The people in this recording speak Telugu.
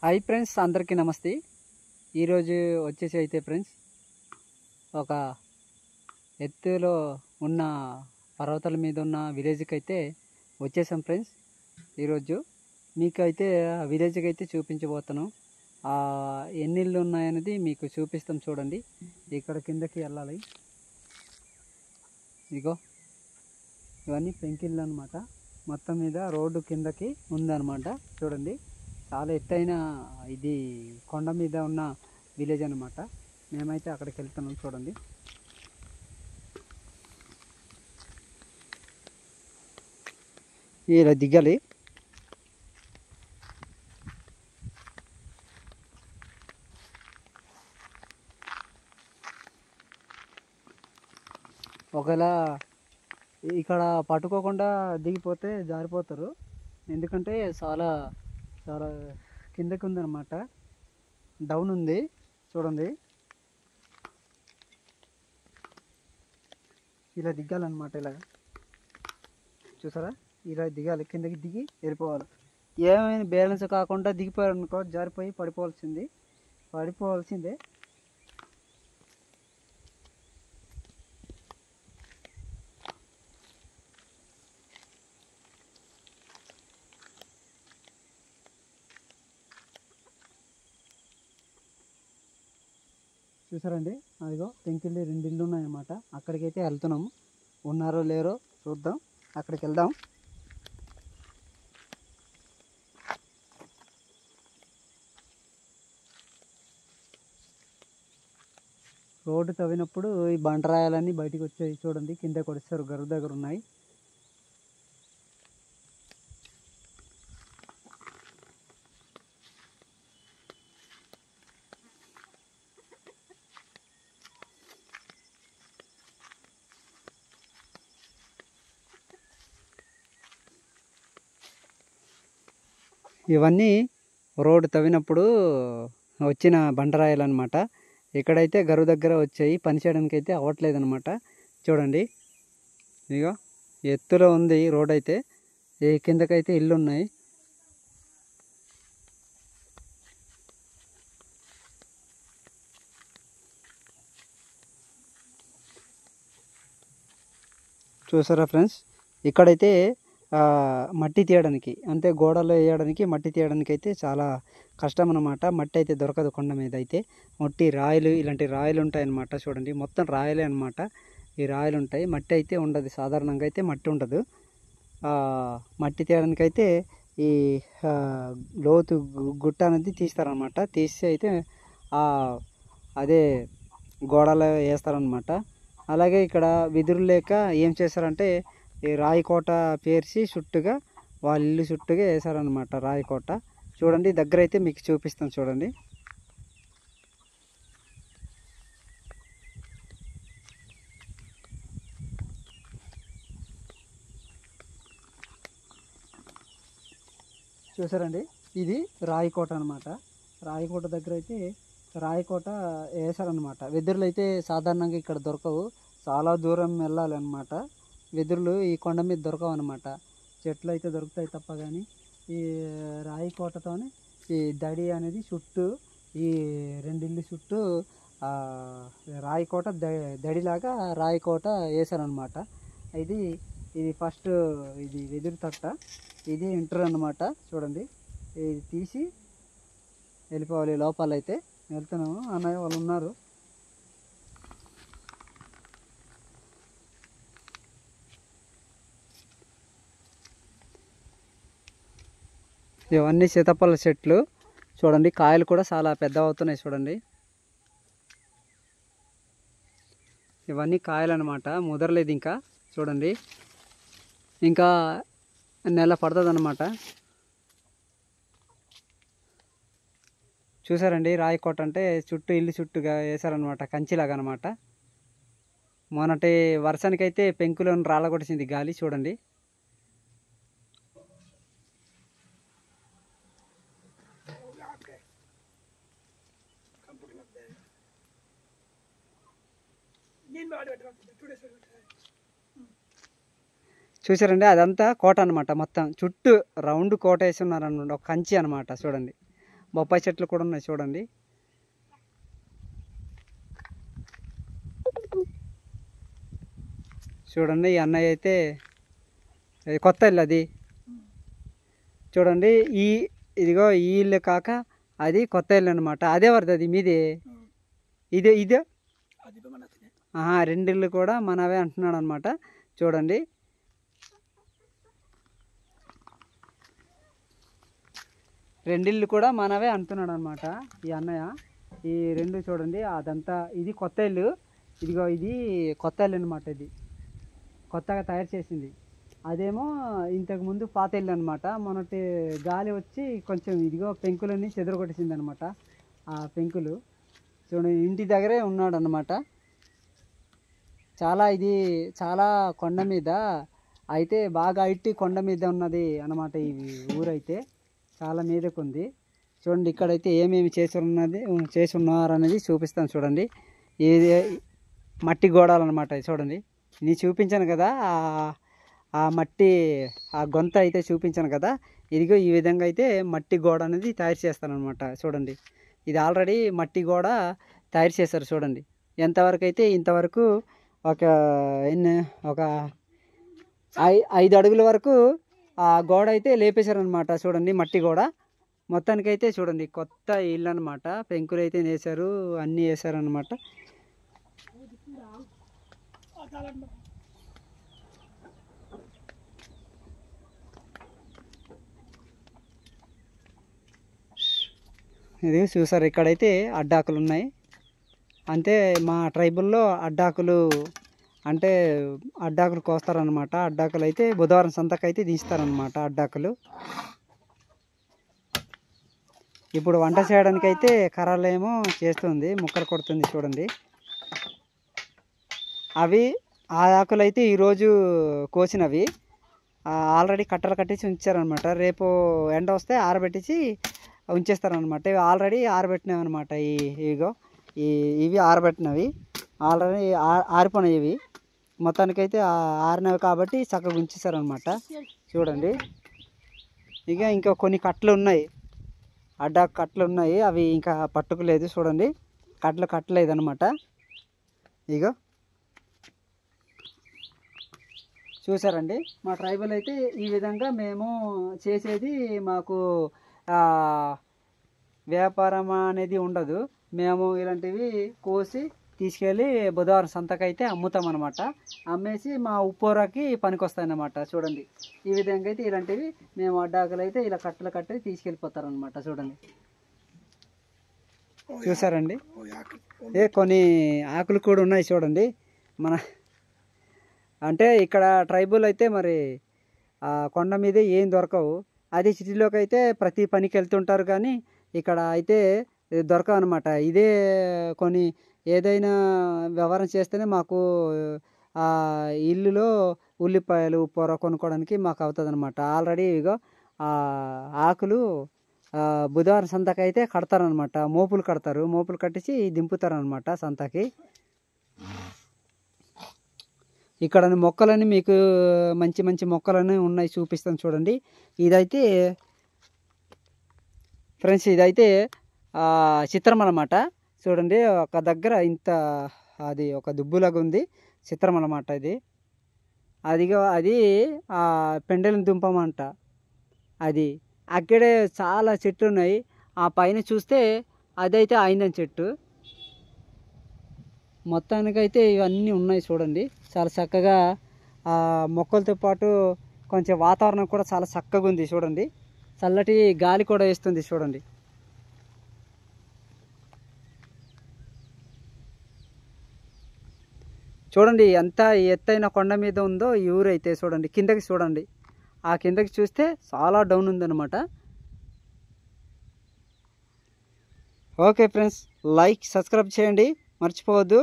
హాయ్ ఫ్రెండ్స్, అందరికీ నమస్తే. ఈరోజు వచ్చేసి అయితే ఫ్రెండ్స్ ఒక ఎత్తులో ఉన్న పర్వతాల మీద ఉన్న విలేజ్కి అయితే వచ్చేసాం ఫ్రెండ్స్. ఈరోజు మీకు అయితే ఆ విలేజ్కి అయితే చూపించబోతాను. ఎన్ని ఇళ్ళు ఉన్నాయనేది మీకు చూపిస్తాం చూడండి. ఇక్కడ కిందకి వెళ్ళాలి. ఇగో ఇవన్నీ పెంకిళ్ళు అనమాట. మొత్తం మీద రోడ్డు కిందకి ఉందన్నమాట. చూడండి, చాలా ఎత్తైన ఇది కొండ మీద ఉన్న విలేజ్ అనమాట. మేమైతే అక్కడికి వెళ్తున్నాం చూడండి. ఇలా దిగాలి. ఒకవేళ ఇక్కడ పట్టుకోకుండా దిగిపోతే జారిపోతారు. ఎందుకంటే చాలా చాలా కిందకి ఉందన్నమాట, డౌన్ ఉంది. చూడండి, ఇలా దిగాలన్నమాట. ఇలా చూసారా, ఇలా దిగాలి. కిందకి దిగి వెళ్ళిపోవాలి. ఏమైనా బ్యాలెన్స్ కాకుండా దిగిపోయారు అనుకో, జారిపోయి పడిపోవాల్సిందే. చూసారండి, అదిగో పెంకిల్లి 2 ఇళ్ళు ఉన్నాయన్నమాట. అక్కడికైతే వెళ్తున్నాము. ఉన్నారో లేరో చూద్దాం, అక్కడికి వెళ్దాం. రోడ్డు తవ్వినప్పుడు ఈ బండరాయాలన్నీ బయటికి వచ్చాయి. చూడండి, కింద కొడిస్తారు, గరువు దగ్గర ఉన్నాయి. ఇవన్నీ రోడ్డు తవ్వినప్పుడు వచ్చిన బండరాయాలు అనమాట. ఇక్కడైతే గరువు దగ్గర వచ్చాయి, పని చేయడానికి అయితే అవ్వట్లేదు అనమాట. చూడండి, ఇగో ఎత్తులో ఉంది రోడ్ అయితే. ఈ కిందకైతే ఇల్లు ఉన్నాయి. చూసారా ఫ్రెండ్స్, ఇక్కడైతే మట్టి తీయడానికి, అంటే గోడలు వేయడానికి మట్టి తీయడానికి అయితే చాలా కష్టం అన్నమాట. మట్టి అయితే దొరకదు కొండ మీద అయితే. మట్టి రాయిలు, ఇలాంటి రాయిలు ఉంటాయన్నమాట. చూడండి, మొత్తం రాయలే అనమాట. ఈ రాయలు ఉంటాయి, మట్టి అయితే ఉండదు. సాధారణంగా అయితే మట్టి ఉండదు. మట్టి తీయడానికి అయితే ఈ లోతు గుట్ట అనేది తీస్తారనమాట. తీసి అయితే అదే గోడలు వేస్తారనమాట. అలాగే ఇక్కడ వెదురు లేక ఏం చేస్తారంటే ఈ రాయి కోట పేర్చి చుట్టుగా వాళ్ళ ఇల్లు చుట్టుగా వేసారనమాట రాయి కోట. చూడండి, దగ్గర అయితే మీకు చూపిస్తాను చూడండి. చూసారండి, ఇది రాయికోట అనమాట. రాయికోట దగ్గర అయితే రాయికోట వేసారనమాట. వెదురులు అయితే సాధారణంగా ఇక్కడ దొరకవు, చాలా దూరం వెళ్ళాలన్నమాట. వెదురులు ఈ కొండ మీద దొరకవు అనమాట. చెట్లు అయితే దొరుకుతాయి తప్ప, కానీ ఈ రాయి కోటతోనే ఈ దడి అనేది చుట్టూ, ఈ 2 ఇల్లు చుట్టూ రాయి కోట దడిలాగా రాయి కోట వేసారనమాట. ఇది ఫస్ట్, ఇది వెదురు తట్ట, ఇది ఎంటర్ అనమాట. చూడండి, ఇది తీసి వెళ్ళిపోవాలి. లోపలైతే వెళ్తున్నాము. అన్నయ్య వాళ్ళు ఉన్నారు. ఇవన్నీ సీతాఫల చెట్లు. చూడండి, కాయలు కూడా చాలా పెద్ద అవుతున్నాయి. చూడండి, ఇవన్నీ కాయలు అనమాట. ముదరలేదు ఇంకా. చూడండి, ఇంకా నెల పడుతుంది అనమాట. చూసారండి, రాయికోట అంటే చుట్టూ ఇల్లు చుట్టూగా వేసారనమాట, కంచిలాగా అనమాట. మొన్నటి వర్షానికైతే పెంకులను రాళ్ళగొట్టేసింది గాలి. చూడండి, చూసారండి, అదంతా కోట అనమాట. మొత్తం చుట్టూ రౌండ్ కోట వేసి ఉన్నారనమాట, ఒక కంచి అనమాట. చూడండి, బొప్పాయి చెట్లు కూడా ఉన్నాయి చూడండి. చూడండి ఈ అన్నయ్య అయితే కొత్త ఇల్లు అది చూడండి. ఇదిగో ఈ ఇల్లు కాక అది కొత్త ఇల్లు అనమాట. అదే వరద అది మీది ఇదే 2 ఇళ్ళు కూడా మనవే అంటున్నాడు అనమాట. చూడండి 2 ఇళ్ళు కూడా మనవే అంటున్నాడు అనమాట ఈ అన్నయ్య. ఈ 2 చూడండి అదంతా ఇది కొత్త ఇల్లు. ఇదిగో ఇది కొత్త ఇల్లు అనమాట. ఇది కొత్తగా తయారు చేసింది. అదేమో ఇంతకుముందు పాత ఇల్లు అనమాట. మొన్నటి గాలి వచ్చి కొంచెం ఇదిగో పెంకులన్నీ చెదరగొట్టేసింది అనమాట. ఆ పెంకులు చూడండి ఇంటి దగ్గరే ఉన్నాడు అనమాట. ఇది చాలా కొండ మీద అయితే బాగా హైట్ కొండ మీద ఉన్నది అనమాట. ఈ ఊరైతే చాలా మీదకు ఉంది. చూడండి ఇక్కడైతే ఏమేమి చేసి ఉన్నారనేది చూపిస్తాను చూడండి. ఇది మట్టి గోడలు అనమాట. చూడండి నేను చూపించాను కదా ఆ మట్టి ఆ గొంత అయితే చూపించాను కదా. ఇదిగో ఈ విధంగా అయితే మట్టి గోడ అనేది తయారు చేస్తాను అనమాట. చూడండి ఇది ఆల్రెడీ మట్టి గోడ తయారు చేశారు. చూడండి ఎంతవరకు అయితే ఇంతవరకు ఒక 5 అడుగుల వరకు ఆ గోడ అయితే లేపేశారనమాట. చూడండి మట్టి గోడ మొత్తానికైతే చూడండి కొత్త ఇల్లు అనమాట. పెంకులు అయితే వేశారు, అన్నీ వేశారనమాట. ఇది చూసారు ఇక్కడైతే అడ్డాకులు ఉన్నాయి. అంటే మా ట్రైబుల్లో అడ్డాకులు కోస్తారనమాట. అడ్డాకులు అయితే బుధవారం సంతకైతే తీస్తారనమాట అడ్డాకులు. ఇప్పుడు వంట చేయడానికి అయితే కర్రలేమో చేస్తుంది, ముక్కలు కొడుతుంది చూడండి. ఆ ఆకులు అయితే ఈరోజు కోసినవి ఆల్రెడీ కట్టలు కట్టించి ఉంచారనమాట. రేపు ఎండ వస్తే ఆరబెట్టించి ఉంచేస్తారనమాట. ఇవి ఆల్రెడీ ఆరబెట్టినవి అనమాట. ఇవి ఆరబెట్టినవి ఆల్రెడీ ఆరిపోయినాయి. ఇవి మొత్తానికైతే ఆరినవి కాబట్టి చక్కగా ఉంచేసారనమాట. చూడండి ఇంకా కొన్ని కట్టలు ఉన్నాయి, కట్టలు ఉన్నాయి. అవి ఇంకా పట్టుకోలేదు. చూడండి కట్టలేదు అనమాట. ఇగో చూసారండి మా ట్రైబల్ అయితే ఈ విధంగా మేము చేసేది. మాకు వ్యాపారం అనేది ఉండదు. మేము ఇలాంటివి కోసి తీసుకెళ్ళి బుధవారం సంతకైతే అమ్ముతాం అనమాట. అమ్మేసి మా ఉప్పోరాకి పనికొస్తాయన్నమాట. చూడండి ఈ విధంగా అయితే ఇలాంటివి మేము అడ్డాకులు అయితే ఇలా కట్టలు కట్టి తీసుకెళ్ళిపోతారనమాట. చూడండి చూసారండి కొన్ని ఆకులు కూడా ఉన్నాయి చూడండి. అంటే ఇక్కడ ట్రైబుల్ అయితే మరి కొండ మీద ఏం దొరకవు. అదే సిటీలోకి అయితే ప్రతి పనికి వెళ్తుంటారు, కానీ ఇక్కడ అయితే దొరకవు అనమాట. ఇదే కొన్ని ఏదైనా వ్యవహారం చేస్తేనే మాకు ఇల్లులో ఉల్లిపాయలు పొర కొనుక్కోవడానికి మాకు అవుతుంది అనమాట. ఆల్రెడీ ఇగో ఆకులు బుధవారం సంతకైతే కడతారనమాట. మోపులు కట్టించి దింపుతారనమాట సంతకి. ఇక్కడ మొక్కలని మీకు మంచి మంచి మొక్కలని ఉన్నాయి, చూపిస్తాను చూడండి. ఇదైతే ఫ్రెండ్స్ ఇదైతే చిత్రం అన్నమాట. చూడండి ఒక దగ్గర అది ఒక దుబ్బులాగా ఉంది, చిత్రం అన్నమాట. అది పెండలం దుంపమంట. అది అక్కడే చాలా చెట్లు ఉన్నాయి. ఆ పైన చూస్తే అదైతే ఐందం చెట్టు. మొత్తానికైతే ఇవన్నీ ఉన్నాయి చూడండి. చాలా చక్కగా మొక్కలతో పాటు కొంచెం వాతావరణం కూడా చాలా చక్కగా ఉంది చూడండి. చల్లటి గాలి కూడా వేస్తుంది చూడండి. చూడండి ఎంత ఎత్తైన కొండ మీద ఉందో ఈ ఊరైతే. చూడండి కిందకి చూడండి, ఆ కిందకి చూస్తే చాలా డౌన్ ఉందన్నమాట. ఓకే ఫ్రెండ్స్, లైక్ సబ్స్క్రైబ్ చేయండి మర్చిపోవద్దు.